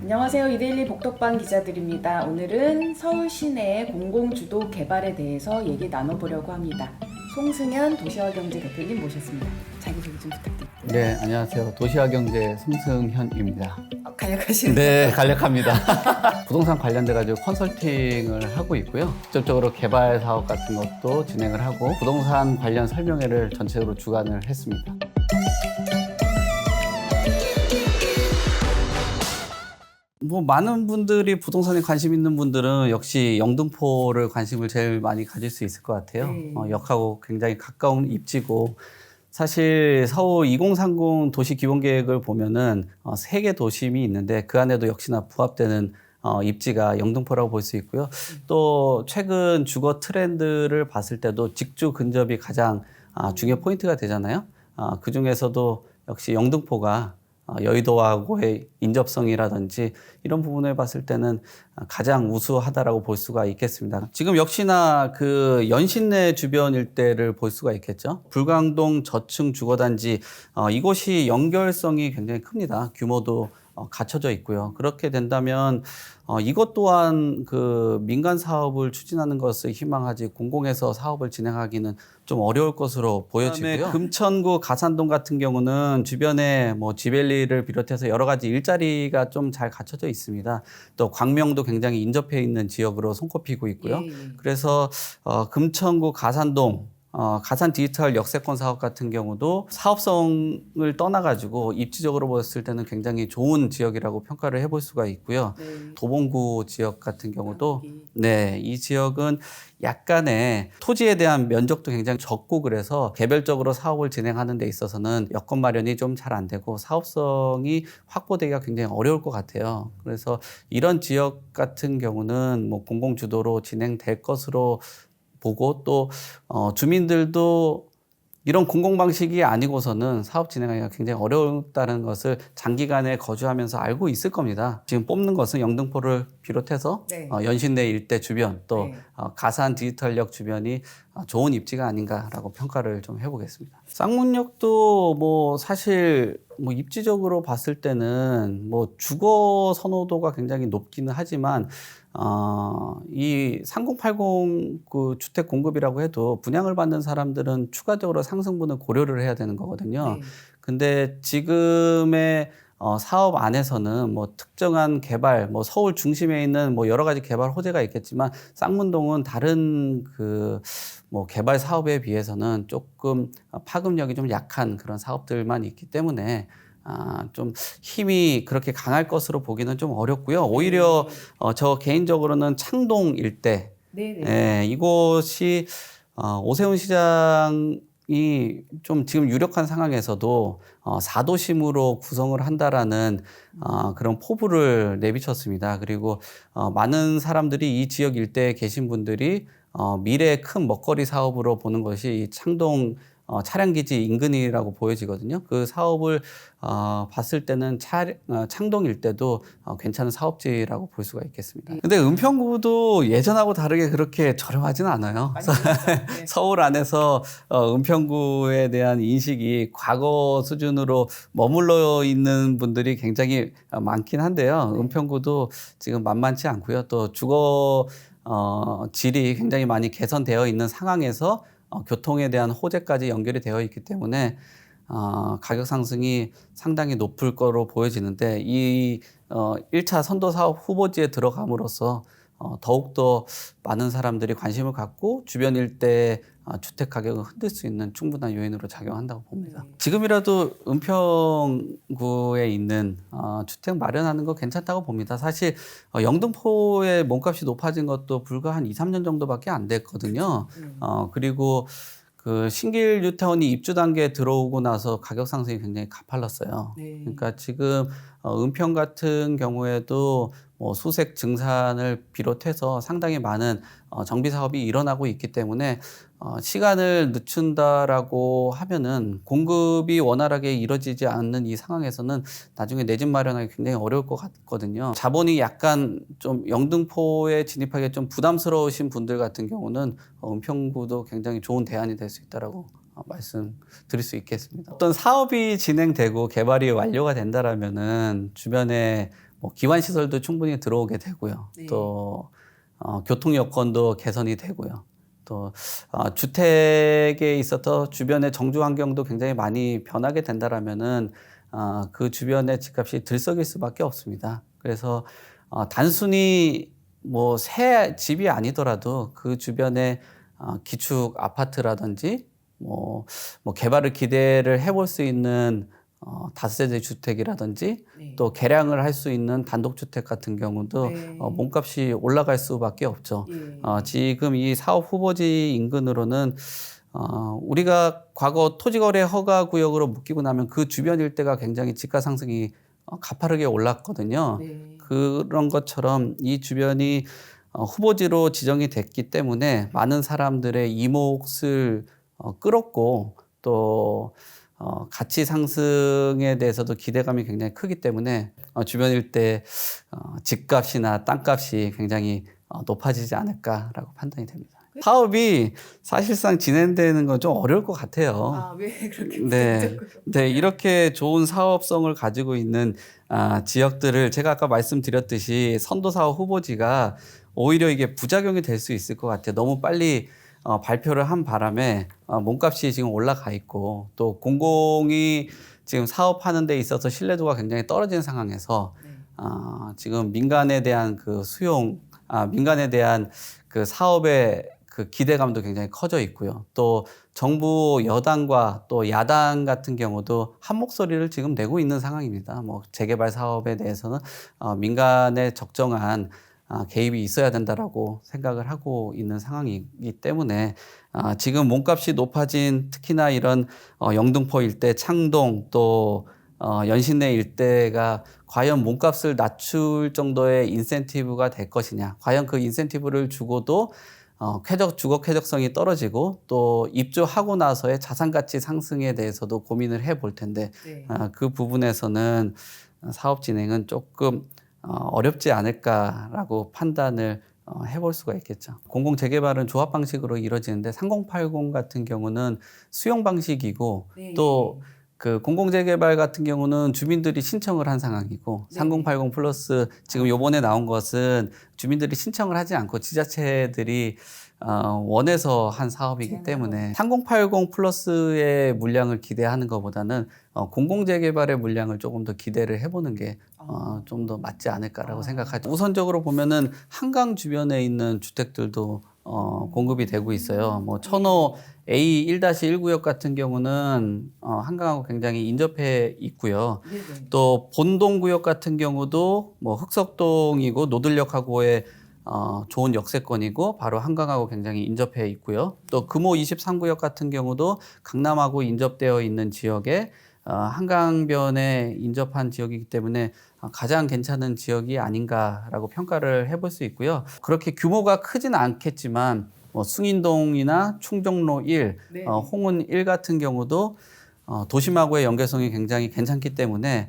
안녕하세요. 이데일리 복덕방 기자들입니다. 오늘은 서울 시내 공공주도 개발에 대해서 얘기 나눠보려고 합니다. 송승현 도시화경제 대표님 모셨습니다. 자기소개 좀 부탁드립니다. 네, 안녕하세요. 도시화경제 송승현입니다. 간략하시네요. 네, 간략합니다. 부동산 관련돼 가지고 컨설팅을 하고 있고요. 직접적으로 개발 사업 같은 것도 진행을 하고 부동산 관련 설명회를 전체적으로 주관을 했습니다. 많은 분들이 부동산에 관심 있는 분들은 역시 영등포를 관심을 제일 많이 가질 수 있을 것 같아요. 역하고 굉장히 가까운 입지고, 사실 서울 2030 도시 기본계획을 보면은 3개 도심이 있는데 그 안에도 역시나 부합되는 입지가 영등포라고 볼 수 있고요. 또 최근 주거 트렌드를 봤을 때도 직주 근접이 가장 중요 포인트가 되잖아요. 그 중에서도 역시 영등포가 여의도하고의 인접성이라든지 이런 부분을 봤을 때는 가장 우수하다라고 볼 수가 있겠습니다. 지금 역시나 그 연신내 주변 일대를 볼 수가 있겠죠. 불광동 저층 주거단지, 이곳이 연결성이 굉장히 큽니다. 규모도 갖춰져 있고요. 그렇게 된다면 이것 또한 그 민간 사업을 추진하는 것을 희망하지 공공에서 사업을 진행하기는 좀 어려울 것으로 보여지고요. 금천구 가산동 같은 경우는 주변에 지벨리를 비롯해서 여러 가지 일자리가 좀 잘 갖춰져 있습니다. 또 광명도 굉장히 인접해 있는 지역으로 손꼽히고 있고요. 그래서 금천구 가산동 가산 디지털 역세권 사업 같은 경우도 사업성을 떠나가지고 입지적으로 봤을 때는 굉장히 좋은 지역이라고 평가를 해볼 수가 있고요. 도봉구 지역 같은 경우도 이 지역은 약간의 토지에 대한 면적도 굉장히 적고, 그래서 개별적으로 사업을 진행하는 데 있어서는 여건 마련이 좀 잘 안 되고 사업성이 확보되기가 굉장히 어려울 것 같아요. 그래서 이런 지역 같은 경우는 공공주도로 진행될 것으로 보고, 또 주민들도 이런 공공 방식이 아니고서는 사업 진행하기가 굉장히 어렵다는 것을 장기간에 거주하면서 알고 있을 겁니다. 지금 뽑는 것은 영등포를 비롯해서 연신내 일대 주변, 또 가산 디지털역 주변이 좋은 입지가 아닌가라고 평가를 좀 해보겠습니다. 쌍문역도 사실 입지적으로 봤을 때는 주거 선호도가 굉장히 높기는 하지만 이 3080 그 주택 공급이라고 해도 분양을 받는 사람들은 추가적으로 상승분을 고려를 해야 되는 거거든요. 근데 지금의 사업 안에서는 특정한 개발, 서울 중심에 있는 여러 가지 개발 호재가 있겠지만 쌍문동은 다른 그 개발 사업에 비해서는 조금 파급력이 좀 약한 그런 사업들만 있기 때문에 좀 힘이 그렇게 강할 것으로 보기는 좀 어렵고요. 오히려 저 개인적으로는 창동 일대, 이곳이 오세훈 시장이 좀 지금 유력한 상황에서도 4도심으로 구성을 한다라는 그런 포부를 내비쳤습니다. 그리고 많은 사람들이 이 지역 일대에 계신 분들이 미래의 큰 먹거리 사업으로 보는 것이 이 창동 차량기지 인근이라고 보여지거든요. 그 사업을 봤을 때는 창동 일대도 괜찮은 사업지라고 볼 수가 있겠습니다. 근데 은평구도 예전하고 다르게 그렇게 저렴하지는 않아요. 서울 안에서 은평구에 대한 인식이 과거 수준으로 머물러 있는 분들이 굉장히 많긴 한데요. 은평구도 지금 만만치 않고요. 또 주거 질이 굉장히 많이 개선되어 있는 상황에서 교통에 대한 호재까지 연결이 되어 있기 때문에 가격 상승이 상당히 높을 거로 보여지는데, 이 1차 선도 사업 후보지에 들어감으로써 더욱더 많은 사람들이 관심을 갖고 주변 일대 주택 가격을 흔들 수 있는 충분한 요인으로 작용한다고 봅니다. 지금이라도 은평구에 있는 주택 마련하는 거 괜찮다고 봅니다. 사실 영등포의 몸값이 높아진 것도 불과 한 2, 3년 정도밖에 안 됐거든요. 그리고 그 신길 뉴타운이 입주 단계에 들어오고 나서 가격 상승이 굉장히 가팔랐어요. 그러니까 지금 은평 같은 경우에도 수색 증산을 비롯해서 상당히 많은 정비 사업이 일어나고 있기 때문에 시간을 늦춘다라고 하면은 공급이 원활하게 이루어지지 않는 이 상황에서는 나중에 내 집 마련하기 굉장히 어려울 것 같거든요. 자본이 약간 좀 영등포에 진입하기 좀 부담스러우신 분들 같은 경우는 은평구도 굉장히 좋은 대안이 될 수 있다라고 말씀드릴 수 있겠습니다. 어떤 사업이 진행되고 개발이 완료가 된다라면은 주변에 뭐 기반 시설도 충분히 들어오게 되고요. 네. 또 교통 여건도 개선이 되고요. 또 주택에 있어서 주변의 정주 환경도 굉장히 많이 변하게 된다라면은 그 주변의 집값이 들썩일 수밖에 없습니다. 그래서 단순히 뭐 새 집이 아니더라도 그 주변에 기축 아파트라든지 뭐 개발을 기대를 해볼 수 있는 다세대 주택이라든지 네. 또 개량을 할 수 있는 단독주택 같은 경우도 네. 몸값이 올라갈 수밖에 없죠. 예. 지금 이 사업 후보지 인근으로는 우리가 과거 토지거래 허가 구역으로 묶이고 나면 그 주변 일대가 굉장히 집가 상승이 가파르게 올랐거든요. 네. 그런 것처럼 이 주변이 후보지로 지정이 됐기 때문에 많은 사람들의 이몫을 끌었고 또 가치 상승에 대해서도 기대감이 굉장히 크기 때문에 주변 일대 집값이나 땅값이 굉장히 높아지지 않을까라고 판단이 됩니다. 사업이 사실상 진행되는 건 좀 어려울 것 같아요. 왜 그렇게 네, 네, 이렇게 좋은 사업성을 가지고 있는 지역들을 제가 아까 말씀드렸듯이 선도 사업 후보지가 오히려 이게 부작용이 될 수 있을 것 같아요. 너무 빨리 발표를 한 바람에 몸값이 지금 올라가 있고 또 공공이 지금 사업하는 데 있어서 신뢰도가 굉장히 떨어진 상황에서 네. 지금 민간에 대한 그 수용, 민간에 대한 그 사업의 그 기대감도 굉장히 커져 있고요. 또 정부 여당과 또 야당 같은 경우도 한 목소리를 지금 내고 있는 상황입니다. 뭐 재개발 사업에 대해서는 민간의 적정한 개입이 있어야 된다라고 생각을 하고 있는 상황이기 때문에 지금 몸값이 높아진 특히나 이런 영등포 일대, 창동 또 연신내 일대가 과연 몸값을 낮출 정도의 인센티브가 될 것이냐, 과연 그 인센티브를 주고도 주거 쾌적성이 떨어지고 또 입주하고 나서의 자산 가치 상승에 대해서도 고민을 해볼 텐데 네. 그 부분에서는 사업 진행은 조금 어렵지 않을까라고 판단을 해볼 수가 있겠죠. 공공 재개발은 조합 방식으로 이루어지는데 3080 같은 경우는 수용 방식이고 네. 또 그 공공 재개발 같은 경우는 주민들이 신청을 한 상황이고 네. 3080 플러스 지금 요번에 나온 것은 주민들이 신청을 하지 않고 지자체들이 원해서 한 사업이기 때문에 3080 플러스의 물량을 기대하는 것보다는 공공 재개발의 물량을 조금 더 기대를 해보는 게 좀 더 맞지 않을까라고 생각하죠. 우선적으로 보면은 한강 주변에 있는 주택들도 공급이 되고 있어요. 뭐 천호 A1-1 구역 같은 경우는 한강하고 굉장히 인접해 있고요. 네네. 또 본동 구역 같은 경우도 뭐 흑석동이고 노들역하고의 좋은 역세권이고 바로 한강하고 굉장히 인접해 있고요. 또 금호 23구역 같은 경우도 강남하고 인접되어 있는 지역에 한강변에 인접한 지역이기 때문에 가장 괜찮은 지역이 아닌가라고 평가를 해볼 수 있고요. 그렇게 규모가 크진 않겠지만 숭인동이나 충정로 1, 네. 홍은 1 같은 경우도 도심하고의 연계성이 굉장히 괜찮기 때문에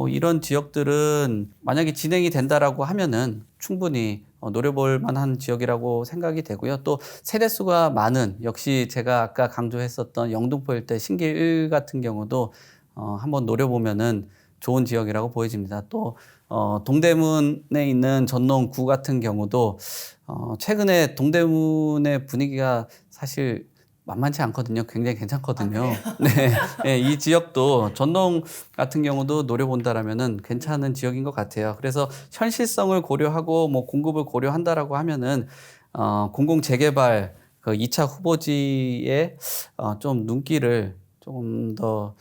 이런 지역들은 만약에 진행이 된다라고 하면은 충분히 노려볼 만한 지역이라고 생각이 되고요. 또 세대수가 많은 역시 제가 아까 강조했었던 영등포 일대 신길 1 같은 경우도 한번 노려보면은 좋은 지역이라고 보여집니다. 또 동대문에 있는 전농 9 같은 경우도 최근에 동대문의 분위기가 사실 만만치 않거든요. 굉장히 괜찮거든요. 네. 네, 이 지역도 전농 같은 경우도 노려본다라면은 괜찮은 지역인 것 같아요. 그래서 현실성을 고려하고 뭐 공급을 고려한다라고 하면은 공공 재개발 그 2차 후보지에 좀 눈길을 조금 더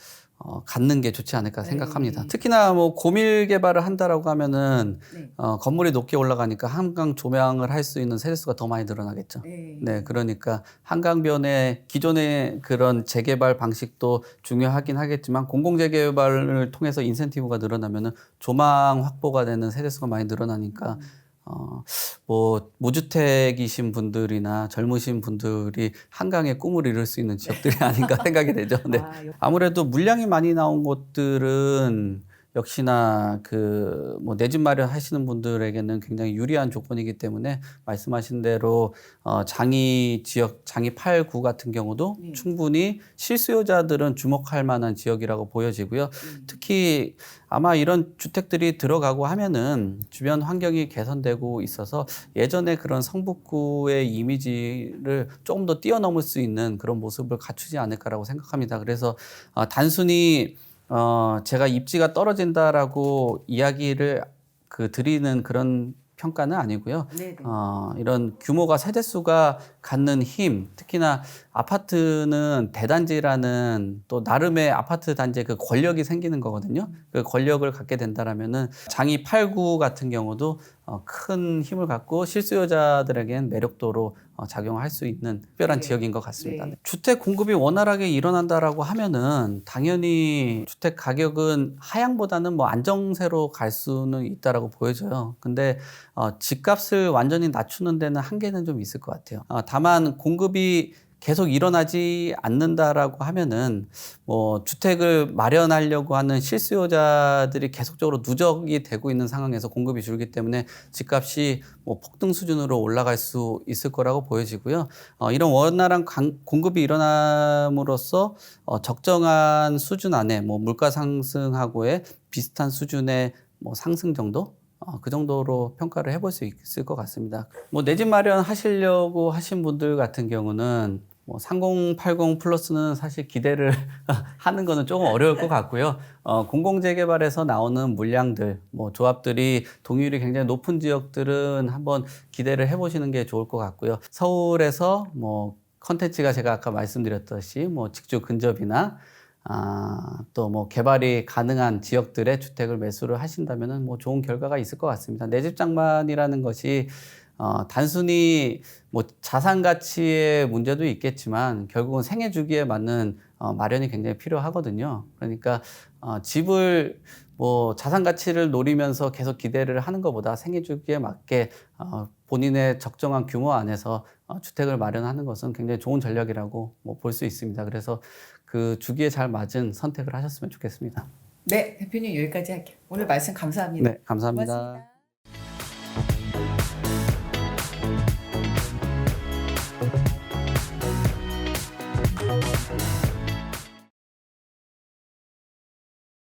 갖는 게 좋지 않을까 생각합니다. 특히나 뭐 고밀 개발을 한다라고 하면은 건물이 높게 올라가니까 한강 조명을 할 수 있는 세대수가 더 많이 늘어나겠죠. 네, 그러니까 한강변의 기존의 그런 재개발 방식도 중요하긴 하겠지만 공공 재개발을 통해서 인센티브가 늘어나면은 조망 확보가 되는 세대수가 많이 늘어나니까 뭐 무주택이신 분들이나 젊으신 분들이 한강의 꿈을 이룰 수 있는 지역들이 아닌가 생각이 되죠. 네. 아무래도 물량이 많이 나온 곳들은 역시나 그 뭐 내 집 마련하시는 분들에게는 굉장히 유리한 조건이기 때문에 말씀하신 대로 장이 지역, 장이 8, 9 같은 경우도 네. 충분히 실수요자들은 주목할 만한 지역이라고 보여지고요. 특히 아마 이런 주택들이 들어가고 하면은 주변 환경이 개선되고 있어서 예전에 그런 성북구의 이미지를 조금 더 뛰어넘을 수 있는 그런 모습을 갖추지 않을까라고 생각합니다. 그래서 단순히 제가 입지가 떨어진다라고 이야기를 드리는 그런 평가는 아니고요. 네네. 이런 규모가 세대수가 갖는 힘, 특히나 아파트는 대단지라는 또 나름의 아파트 단지의 그 권력이 생기는 거거든요. 그 권력을 갖게 된다라면은 장이 8, 9 같은 경우도 큰 힘을 갖고 실수요자들에겐 매력도로 작용할 수 있는 특별한 네. 지역인 것 같습니다. 네. 주택 공급이 원활하게 일어난다라고 하면은 당연히 주택 가격은 하향보다는 뭐 안정세로 갈 수는 있다라고 보여져요. 근데 집값을 완전히 낮추는 데는 한계는 좀 있을 것 같아요. 다만 공급이 계속 일어나지 않는다라고 하면은 뭐 주택을 마련하려고 하는 실수요자들이 계속적으로 누적이 되고 있는 상황에서 공급이 줄기 때문에 집값이 뭐 폭등 수준으로 올라갈 수 있을 거라고 보여지고요. 이런 원활한 공급이 일어남으로써 적정한 수준 안에 뭐 물가 상승하고의 비슷한 수준의 뭐 상승 정도? 그 정도로 평가를 해볼 수 있을 것 같습니다. 뭐 내 집 마련 하시려고 하신 분들 같은 경우는 뭐 3080 플러스는 사실 기대를 하는 거는 조금 어려울 것 같고요. 공공재개발에서 나오는 물량들, 뭐 조합들이 동의율이 굉장히 높은 지역들은 한번 기대를 해보시는 게 좋을 것 같고요. 서울에서 뭐 컨텐츠가 제가 아까 말씀드렸듯이 뭐 직주 근접이나 또 뭐 개발이 가능한 지역들의 주택을 매수를 하신다면은 뭐 좋은 결과가 있을 것 같습니다. 내 집 장만이라는 것이 단순히 뭐 자산 가치의 문제도 있겠지만 결국은 생애 주기에 맞는 마련이 굉장히 필요하거든요. 그러니까 집을 뭐 자산 가치를 노리면서 계속 기대를 하는 것보다 생애 주기에 맞게 본인의 적정한 규모 안에서 주택을 마련하는 것은 굉장히 좋은 전략이라고 뭐 볼 수 있습니다. 그래서 그 주기에 잘 맞은 선택을 하셨으면 좋겠습니다. 네, 대표님 여기까지 할게요. 오늘 말씀 감사합니다. 네, 감사합니다. 고맙습니다.